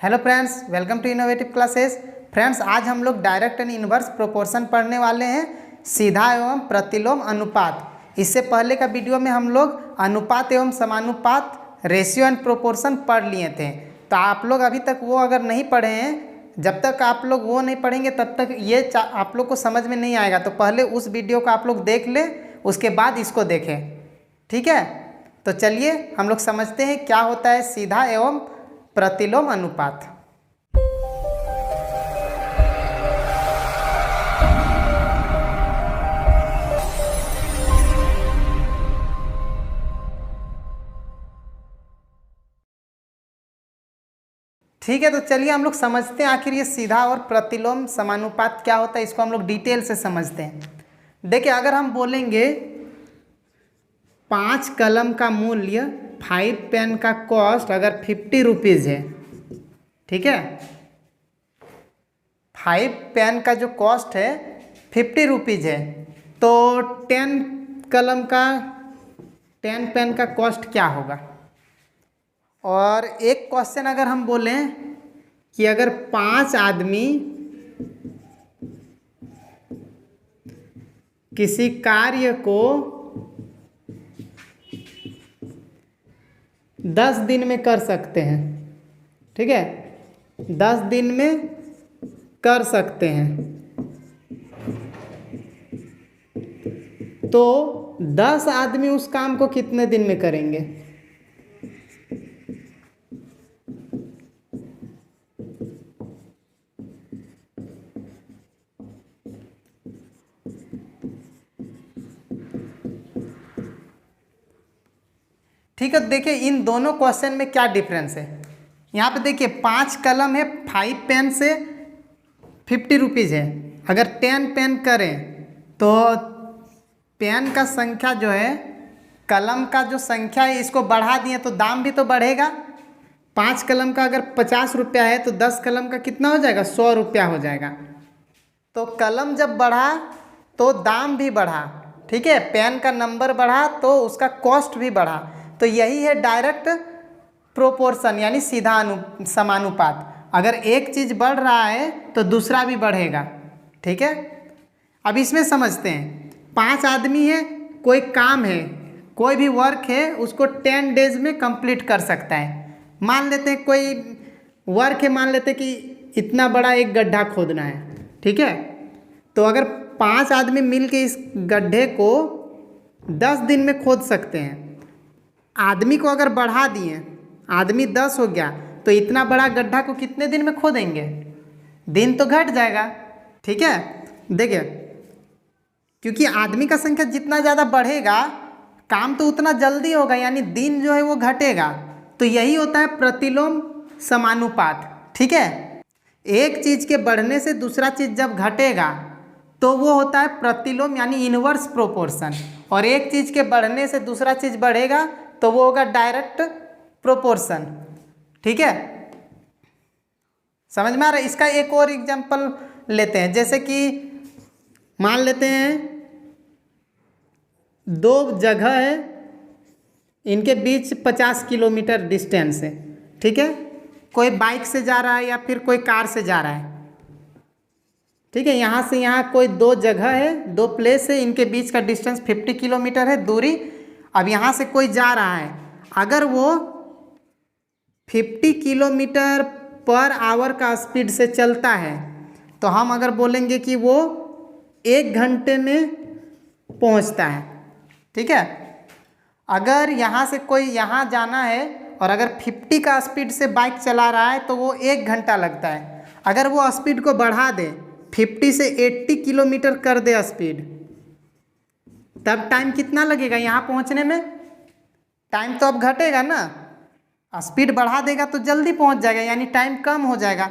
Hello friends, welcome to innovative classes. Friends, आज हम लोग डायरेक्ट एंड इनवर्स प्रोपोर्शन पढ़ने वाले हैं, सीधा एवं प्रतिलोम अनुपात। इससे पहले का वीडियो में हम लोग अनुपात एवं समानुपात, रेशियो एंड प्रोपोर्शन पढ़ लिए थे। तो आप लोग अभी तक वो अगर नहीं पढ़े हैं, जब तक आप लोग वो नहीं पढ़ेंगे तब तक ये आप लोग को समझ में नहीं आएगा। तो पहले उस वीडियो को आप लोग देख लें, उसके बाद इसको देखें, ठीक है। तो चलिए हम लोग समझते हैं क्या होता है सीधा एवं प्रतिलोम अनुपात। ठीक है, तो चलिए हम लोग समझते हैं आखिर ये सीधा और प्रतिलोम समानुपात क्या होता है। इसको हम लोग डिटेल से समझते हैं। देखिए, अगर हम बोलेंगे 5 कलम का मूल्य, 5 पेन का कॉस्ट अगर 50 रुपीज़ है, ठीक है, 5 पेन का जो कॉस्ट है 50 रुपीज़ है, तो 10 पेन का कॉस्ट क्या होगा। और एक क्वेश्चन अगर हम बोलें कि अगर 5 आदमी किसी कार्य को 10 दिन में कर सकते हैं, ठीक है, 10 दिन में कर सकते हैं, तो 10 आदमी उस काम को कितने दिन में करेंगे। ठीक है, देखिए इन दोनों क्वेश्चन में क्या डिफरेंस है। यहाँ पे देखिए 5 कलम है, 5 पेन से 50 रुपीज़ है। अगर 10 पेन करें तो पेन का संख्या जो है, कलम का जो संख्या है, इसको बढ़ा दिए तो दाम भी तो बढ़ेगा। 5 कलम का अगर 50 रुपया है तो 10 कलम का कितना हो जाएगा, 100 रुपया हो जाएगा। तो कलम जब बढ़ा तो दाम भी बढ़ा, ठीक है, पेन का नंबर बढ़ा तो उसका कॉस्ट भी बढ़ा। तो यही है डायरेक्ट प्रोपोर्शन, यानी सीधा समानुपात। अगर एक चीज़ बढ़ रहा है तो दूसरा भी बढ़ेगा, ठीक है। अब इसमें समझते हैं, 5 आदमी है, कोई काम है, कोई भी वर्क है, उसको 10 डेज में कंप्लीट कर सकता है। मान लेते हैं कोई वर्क है, मान लेते हैं कि इतना बड़ा एक गड्ढा खोदना है, ठीक है। तो अगर 5 आदमी मिल के इस गड्ढे को 10 दिन में खोद सकते हैं, आदमी को अगर बढ़ा दिए, आदमी 10 हो गया, तो इतना बड़ा गड्ढा को कितने दिन में खोदेंगे, दिन तो घट जाएगा, ठीक है। देखिए, क्योंकि आदमी का संख्या जितना ज़्यादा बढ़ेगा काम तो उतना जल्दी होगा, यानी दिन जो है वो घटेगा। तो यही होता है प्रतिलोम समानुपात, ठीक है। एक चीज़ के बढ़ने से दूसरा चीज़ जब घटेगा तो वो होता है प्रतिलोम, यानी इनवर्स प्रोपोर्शन। और एक चीज़ के बढ़ने से दूसरा चीज़ बढ़ेगा तो वो होगा डायरेक्ट प्रोपोर्शन, ठीक है। समझ में आ रहा है। इसका एक और एग्जांपल लेते हैं, जैसे कि मान लेते हैं 2 जगह है, इनके बीच 50 किलोमीटर डिस्टेंस है, ठीक है। कोई बाइक से जा रहा है या फिर कोई कार से जा रहा है, ठीक है। यहाँ से यहाँ कोई 2 जगह है, 2 प्लेस है, इनके बीच का डिस्टेंस 50 किलोमीटर है दूरी। अब यहाँ से कोई जा रहा है, अगर वो 50 किलोमीटर पर आवर का स्पीड से चलता है तो हम अगर बोलेंगे कि वो 1 घंटे में पहुँचता है, ठीक है। अगर यहाँ से कोई यहाँ जाना है और अगर 50 का स्पीड से बाइक चला रहा है तो वो 1 घंटा लगता है। अगर वो स्पीड को बढ़ा दे, 50 से 80 किलोमीटर कर दे स्पीड, तब टाइम कितना लगेगा यहाँ पहुँचने में। टाइम तो अब घटेगा ना, स्पीड बढ़ा देगा तो जल्दी पहुँच जाएगा, यानी टाइम कम हो जाएगा।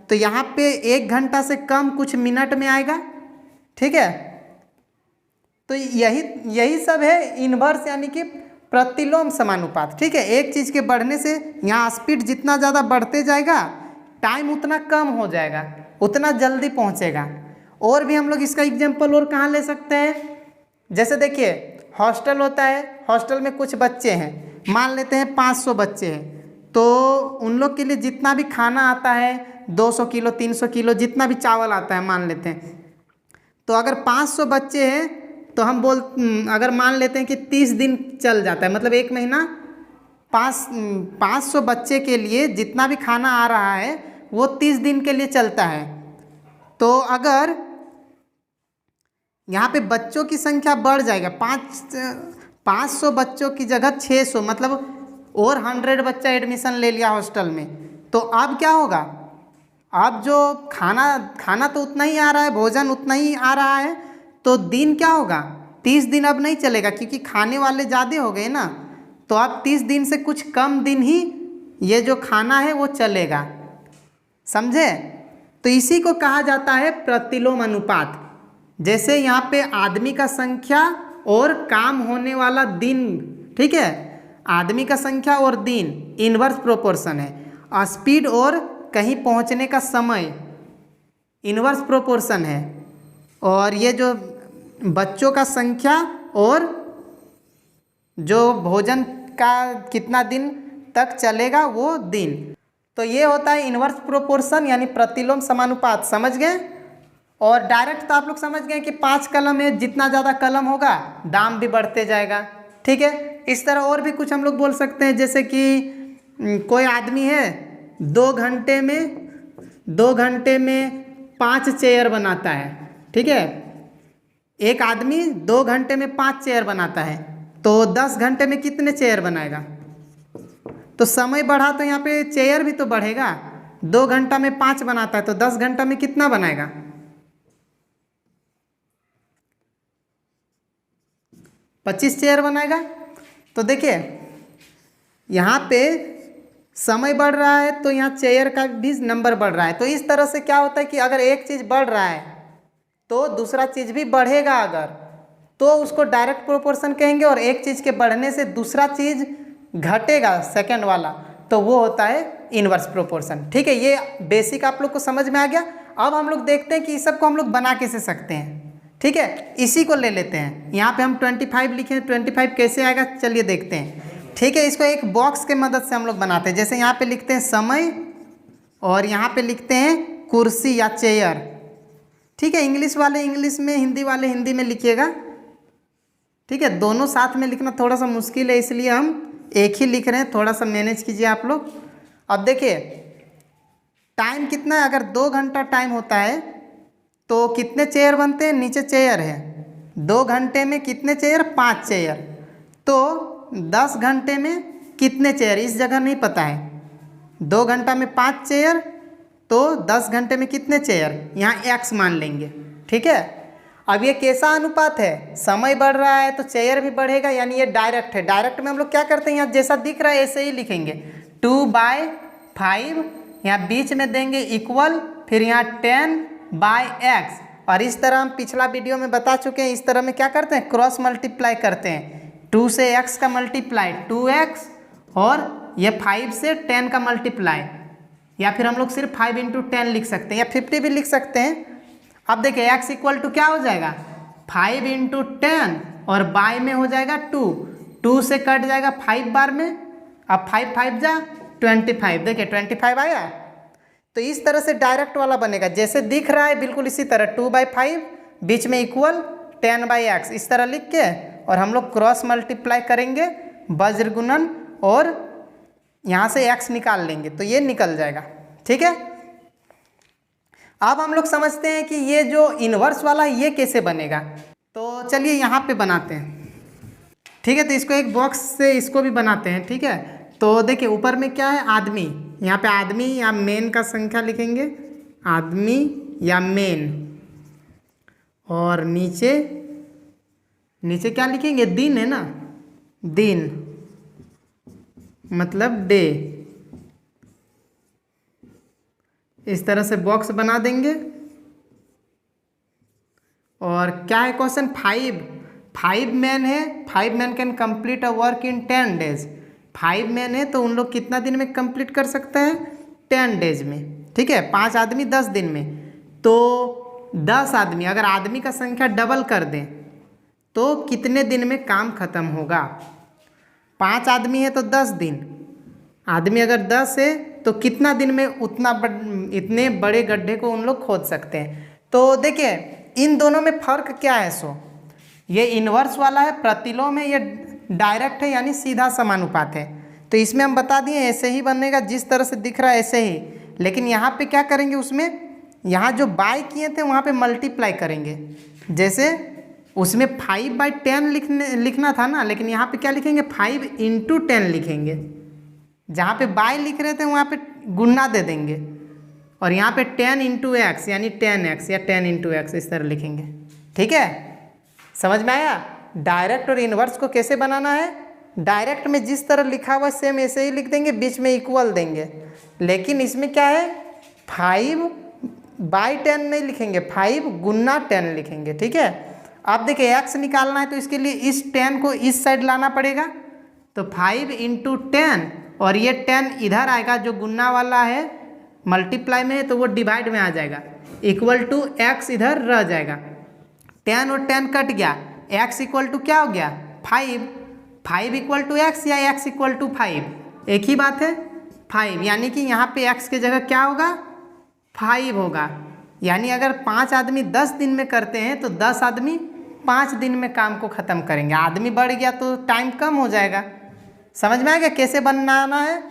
तो यहाँ पे 1 घंटा से कम कुछ मिनट में आएगा, ठीक है। तो यही सब है इन्वर्स, यानी कि प्रतिलोम समानुपात, ठीक है। एक चीज़ के बढ़ने से यहाँ स्पीड जितना ज़्यादा बढ़ते जाएगा, टाइम उतना कम हो जाएगा, उतना जल्दी पहुँचेगा। और भी हम लोग इसका एग्जाम्पल और कहाँ ले सकते हैं, जैसे देखिए हॉस्टल होता है, हॉस्टल में कुछ बच्चे हैं, मान लेते हैं 500 बच्चे हैं, तो उन लोग के लिए जितना भी खाना आता है 200 किलो 300 किलो जितना भी चावल आता है मान लेते हैं, तो अगर 500 बच्चे हैं तो हम अगर मान लेते हैं कि 30 दिन चल जाता है, मतलब 1 महीना 500 बच्चे के लिए जितना भी खाना आ रहा है वो 30 दिन के लिए चलता है। तो अगर यहाँ पे बच्चों की संख्या बढ़ जाएगा, 500 बच्चों की जगह 600, मतलब और 100 बच्चा एडमिशन ले लिया हॉस्टल में, तो अब क्या होगा, अब जो खाना तो उतना ही आ रहा है, भोजन उतना ही आ रहा है, तो दिन क्या होगा, 30 दिन अब नहीं चलेगा क्योंकि खाने वाले ज़्यादा हो गए ना, तो अब 30 दिन से कुछ कम दिन ही ये जो खाना है वो चलेगा, समझे। तो इसी को कहा जाता है प्रतिलोम अनुपात। जैसे यहाँ पे आदमी का संख्या और काम होने वाला दिन, ठीक है, आदमी का संख्या और दिन इनवर्स प्रोपोर्शन है। स्पीड और कहीं पहुँचने का समय इनवर्स प्रोपोर्शन है, और ये जो बच्चों का संख्या और जो भोजन का कितना दिन तक चलेगा वो दिन, तो ये होता है इनवर्स प्रोपोर्शन यानी प्रतिलोम समानुपात। समझ गए। और डायरेक्ट तो आप लोग समझ गए कि 5 कलम है, जितना ज़्यादा कलम होगा दाम भी बढ़ते जाएगा, ठीक है। इस तरह और भी कुछ हम लोग बोल सकते हैं, जैसे कि कोई आदमी है 2 घंटे में 5 चेयर बनाता है, ठीक है। एक आदमी 2 घंटे में 5 चेयर बनाता है, तो 10 घंटे में कितने चेयर बनाएगा। तो समय बढ़ा तो यहाँ पे चेयर भी तो बढ़ेगा। 2 घंटा में 5 बनाता है तो 10 घंटा में कितना बनाएगा, 25 चेयर बनाएगा। तो देखिए यहाँ पे समय बढ़ रहा है तो यहाँ चेयर का भी नंबर बढ़ रहा है। तो इस तरह से क्या होता है कि अगर एक चीज़ बढ़ रहा है तो दूसरा चीज़ भी बढ़ेगा, अगर तो उसको डायरेक्ट प्रोपोर्शन कहेंगे, और एक चीज़ के बढ़ने से दूसरा चीज़ घटेगा सेकंड वाला, तो वो होता है इनवर्स प्रोपोर्शन, ठीक है। ये बेसिक आप लोग को समझ में आ गया। अब हम लोग देखते हैं कि इस सब को हम लोग बना कैसे सकते हैं, ठीक है। इसी को ले लेते हैं, यहाँ पे हम 25 लिखे, 25 कैसे आएगा चलिए देखते हैं, ठीक है। इसको एक बॉक्स के मदद से हम लोग बनाते हैं। जैसे यहाँ पे लिखते हैं समय और यहाँ पे लिखते हैं कुर्सी या चेयर, ठीक है। इंग्लिश वाले इंग्लिश में, हिंदी वाले हिंदी में लिखिएगा, ठीक है। दोनों साथ में लिखना थोड़ा सा मुश्किल है, इसलिए हम एक ही लिख रहे हैं, थोड़ा सा मैनेज कीजिए आप लोग। अब देखिए टाइम कितना है, अगर 2 घंटा टाइम होता है तो कितने चेयर बनते हैं, नीचे चेयर है, 2 घंटे में कितने चेयर, 5 चेयर। तो 10 घंटे में कितने चेयर, इस जगह नहीं पता है। 2 घंटा में 5 चेयर तो 10 घंटे में कितने चेयर, यहाँ x मान लेंगे, ठीक है। अब ये कैसा अनुपात है, समय बढ़ रहा है तो चेयर भी बढ़ेगा, यानी ये डायरेक्ट है। डायरेक्ट में हम लोग क्या करते हैं, यहाँ जैसा दिख रहा है ऐसे ही लिखेंगे, 2/5, यहाँ बीच में देंगे इक्वल, फिर यहाँ 10/x। और इस तरह हम पिछला वीडियो में बता चुके हैं, इस तरह में क्या करते हैं, क्रॉस मल्टीप्लाई करते हैं। 2 से x का मल्टीप्लाई 2x, और ये 5 से 10 का मल्टीप्लाई, या फिर हम लोग सिर्फ 5 × 10 लिख सकते हैं, या 50 भी लिख सकते हैं। अब देखिए x इक्वल टू क्या हो जाएगा, 5 × 10, और बाय में हो जाएगा 2 से कट जाएगा 5 बार में, अब 5 5 जा 25, देखिए 25 आया। तो इस तरह से डायरेक्ट वाला बनेगा, जैसे दिख रहा है बिल्कुल इसी तरह, 2/5 बीच में इक्वल 10/x, इस तरह लिख के, और हम लोग क्रॉस मल्टीप्लाई करेंगे, वज्र गुणन, और यहाँ से x निकाल लेंगे तो ये निकल जाएगा, ठीक है। अब हम लोग समझते हैं कि ये जो इन्वर्स वाला ये कैसे बनेगा, तो चलिए यहाँ पे बनाते हैं, ठीक है। तो इसको एक बॉक्स से इसको भी बनाते हैं, ठीक है। तो देखिए ऊपर में क्या है, आदमी, यहाँ पे आदमी या मेन का संख्या लिखेंगे, आदमी या मेन, और नीचे क्या लिखेंगे, दिन है ना, दिन मतलब डे। इस तरह से बॉक्स बना देंगे। और क्या है क्वेश्चन, 5 मैन है, 5 man can complete a work in 10 days. 5 man है तो उन लोग कितना दिन में कंप्लीट कर सकते हैं, 10 डेज में, ठीक है। 5 आदमी 10 दिन में, तो 10 आदमी, अगर आदमी का संख्या डबल कर दें तो कितने दिन में काम खत्म होगा। 5 आदमी है तो 10 दिन, आदमी अगर 10 है तो कितना दिन में इतने बड़े गड्ढे को उन लोग खोद सकते हैं। तो देखिए इन दोनों में फ़र्क क्या है। सो ये इन्वर्स वाला है प्रतिलोम है, ये डायरेक्ट है यानी सीधा समानुपात है। तो इसमें हम बता दिए ऐसे ही बनेगा, जिस तरह से दिख रहा है ऐसे ही। लेकिन यहाँ पे क्या करेंगे, उसमें यहाँ जो बाय किए थे वहाँ पे मल्टीप्लाई करेंगे। जैसे उसमें 5/10 लिखना था ना, लेकिन यहाँ पे क्या लिखेंगे 5 × 10 लिखेंगे। जहाँ पे बाय लिख रहे थे वहाँ पे गुना दे देंगे, और यहाँ पे 10 × x यानी 10x या 10 × x इस तरह लिखेंगे। ठीक है, समझ में आया। डायरेक्ट और इन्वर्स को कैसे बनाना है, डायरेक्ट में जिस तरह लिखा हुआ सेम ऐसे ही लिख देंगे, बीच में इक्वल देंगे। लेकिन इसमें क्या है 5/10 नहीं लिखेंगे, 5 × 10 लिखेंगे। ठीक है, अब देखिए x निकालना है तो इसके लिए इस 10 को इस साइड लाना पड़ेगा। तो 5 × 10 और ये 10 इधर आएगा, जो गुना वाला है मल्टीप्लाई में है तो वो डिवाइड में आ जाएगा, इक्वल टू x इधर रह जाएगा। 10 और 10 कट गया, x इक्वल टू क्या हो गया 5, 5 इक्वल टू x या x इक्वल टू 5, एक ही बात है 5। यानी कि यहाँ पे x के जगह क्या होगा 5 होगा। यानी अगर 5 आदमी 10 दिन में करते हैं तो 10 आदमी 5 दिन में काम को ख़त्म करेंगे। आदमी बढ़ गया तो टाइम कम हो जाएगा। समझ में आ गया कैसे बनाना है।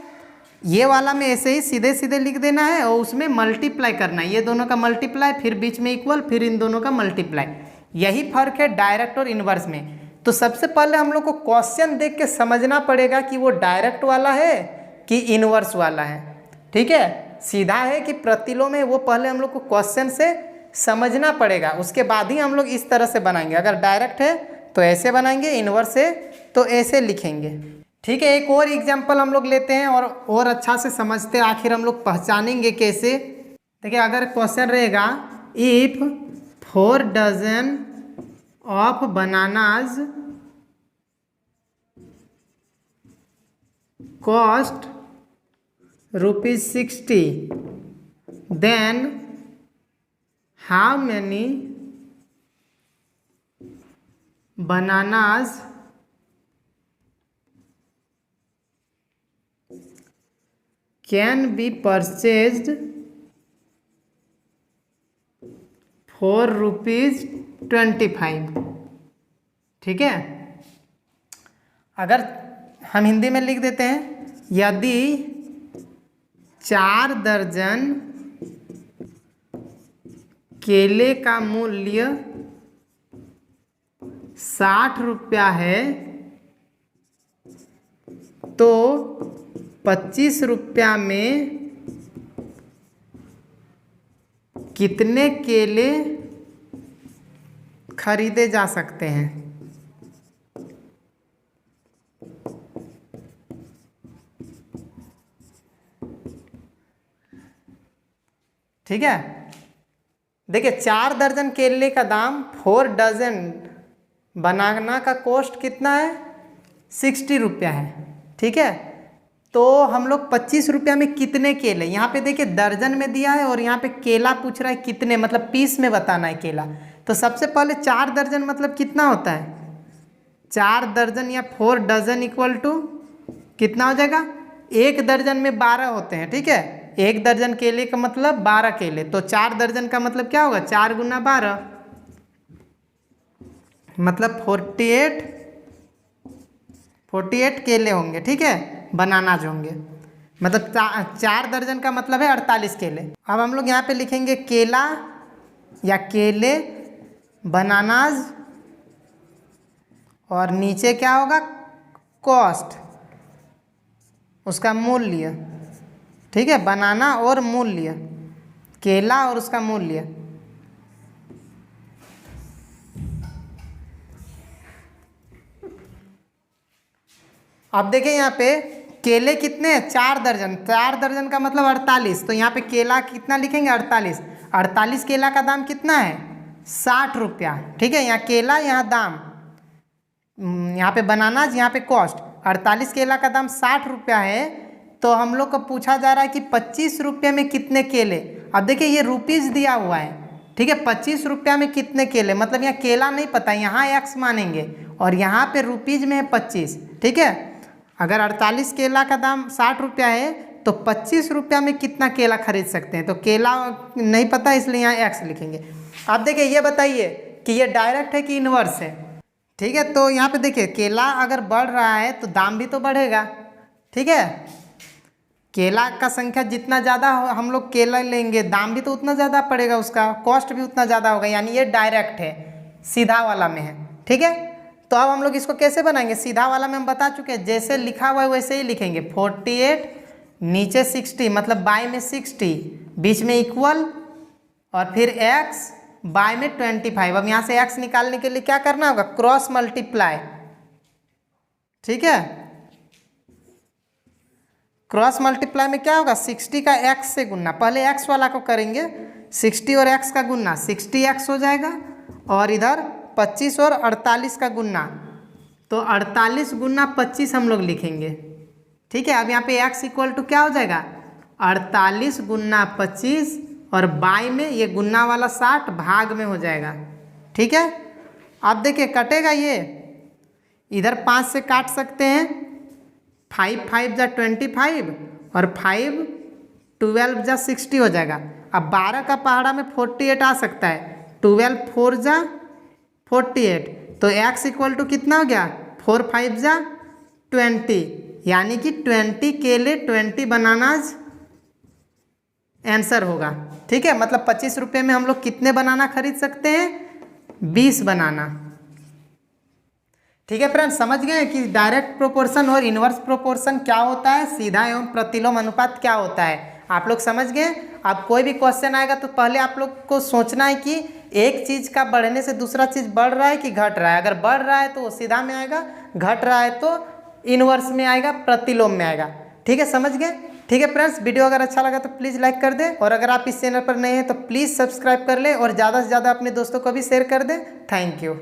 ये वाला में ऐसे ही सीधे सीधे लिख देना है और उसमें मल्टीप्लाई करना है, ये दोनों का मल्टीप्लाई, फिर बीच में इक्वल, फिर इन दोनों का मल्टीप्लाई। यही फर्क है डायरेक्ट और इन्वर्स में। तो सबसे पहले हम लोग को क्वेश्चन देख के समझना पड़ेगा कि वो डायरेक्ट वाला है कि इन्वर्स वाला है। ठीक है, सीधा है कि प्रतिलोम है, वो पहले हम लोग को क्वेश्चन से समझना पड़ेगा, उसके बाद ही हम लोग इस तरह से बनाएंगे। अगर डायरेक्ट है तो ऐसे बनाएंगे, इन्वर्स है तो ऐसे लिखेंगे। ठीक है, एक और एग्जाम्पल हम लोग लेते हैं और अच्छा से समझते हैं, आखिर हम लोग पहचानेंगे कैसे। देखिए अगर क्वेश्चन रहेगा if 4 dozen of bananas cost ₹60, then how many bananas can be purchased for ₹25। ठीक है, अगर हम हिंदी में लिख देते हैं, यदि 4 दर्जन केले का मूल्य ₹60 है तो ₹25 में कितने केले खरीदे जा सकते हैं। ठीक है, देखिए 4 दर्जन केले का दाम 4 डजन बनाना का कॉस्ट कितना है ₹60 है। ठीक है, तो हम लोग ₹25 में कितने केले, यहाँ पे देखिए दर्जन में दिया है और यहाँ पे केला पूछ रहा है कितने, मतलब पीस में बताना है केला। तो सबसे पहले 4 दर्जन मतलब कितना होता है, 4 दर्जन या 4 डजन इक्वल टू कितना हो जाएगा, 1 दर्जन में 12 होते हैं। ठीक है, 1 दर्जन केले का मतलब 12 केले, तो 4 दर्जन का मतलब क्या होगा 4 × 12 मतलब 48 केले होंगे। ठीक है, बनानाज होंगे, मतलब 4 दर्जन का मतलब है 48 केले। अब हम लोग यहाँ पे लिखेंगे केला या केले बनानाज, और नीचे क्या होगा कॉस्ट, उसका मूल्य। ठीक है, बनाना और मूल्य, केला और उसका मूल्य। अब देखिए यहाँ पे केले कितने हैं 4 दर्जन, 4 दर्जन का मतलब 48, तो यहाँ पे केला कितना लिखेंगे 48। 48 केला का दाम कितना है ₹60। ठीक है, यहाँ केला यहाँ दाम, यहाँ पे बनानाज, यहाँ पे कॉस्ट। 48 केला का दाम ₹60 है, तो हम लोग को पूछा जा रहा है कि ₹25 में कितने केले। अब देखिए ये रुपीज़ दिया हुआ है। ठीक है, ₹25 में कितने केले, मतलब यहाँ केला नहीं पता, यहाँ x मानेंगे और यहाँ पे रुपीज़ में है 25। ठीक है, अगर 48 केला का दाम 60 रुपया है तो 25 रुपया में कितना केला खरीद सकते हैं। तो केला नहीं पता इसलिए यहाँ x लिखेंगे। आप देखिए ये बताइए कि ये डायरेक्ट है कि इनवर्स है। ठीक है, तो यहाँ पे देखिए केला अगर बढ़ रहा है तो दाम भी तो बढ़ेगा। ठीक है, केला का संख्या जितना ज़्यादा हम लोग केला लेंगे दाम भी तो उतना ज़्यादा पड़ेगा, उसका कॉस्ट भी उतना ज़्यादा होगा, यानी ये डायरेक्ट है, सीधा वाला में है। ठीक है, तो अब हम लोग इसको कैसे बनाएंगे, सीधा वाला में हम बता चुके हैं, जैसे लिखा हुआ है वैसे ही लिखेंगे। 48 नीचे 60 मतलब बाय में 60 बीच में इक्वल और फिर x बाय में 25। अब यहाँ से x निकालने के लिए क्या करना होगा, क्रॉस मल्टीप्लाई। ठीक है, क्रॉस मल्टीप्लाई में क्या होगा, 60 का x से गुना, पहले x वाला को करेंगे, 60 और x का गुना 60x हो जाएगा और इधर 25 और 48 का गुना, तो 48 गुना 25 हम लोग लिखेंगे। ठीक है, अब यहाँ पे x इक्वल टू क्या हो जाएगा, 48 गुना 25 और बाई में ये गुना वाला 60 भाग में हो जाएगा। ठीक है, आप देखिए कटेगा ये, इधर 5 से काट सकते हैं, 5 5 जा 25 और 5 12 जा 60 हो जाएगा। अब 12 का पहाड़ा में 48 आ सकता है, 12 4 जा 48, तो x इक्वल टू कितना हो गया, 4 5 जा 20, यानी कि 20 केले 20 बनाना आंसर होगा। ठीक है, मतलब 25 रुपये में हम लोग कितने बनाना खरीद सकते हैं, 20 बनाना। ठीक है फ्रेंड्स, समझ गए कि डायरेक्ट प्रोपोर्शन और इनवर्स प्रोपोर्शन क्या होता है, सीधा एवं प्रतिलोम अनुपात क्या होता है, आप लोग समझ गए। अब कोई भी क्वेश्चन आएगा तो पहले आप लोग को सोचना है कि एक चीज़ का बढ़ने से दूसरा चीज़ बढ़ रहा है कि घट रहा है। अगर बढ़ रहा है तो वो सीधा में आएगा, घट रहा है तो इनवर्स में आएगा, प्रतिलोम में आएगा। ठीक है, समझ गए। ठीक है फ्रेंड्स, वीडियो अगर अच्छा लगा तो प्लीज़ लाइक कर दें और अगर आप इस चैनल पर नए हैं तो प्लीज़ सब्सक्राइब कर लें और ज़्यादा से ज़्यादा अपने दोस्तों को भी शेयर कर दें। Thank you.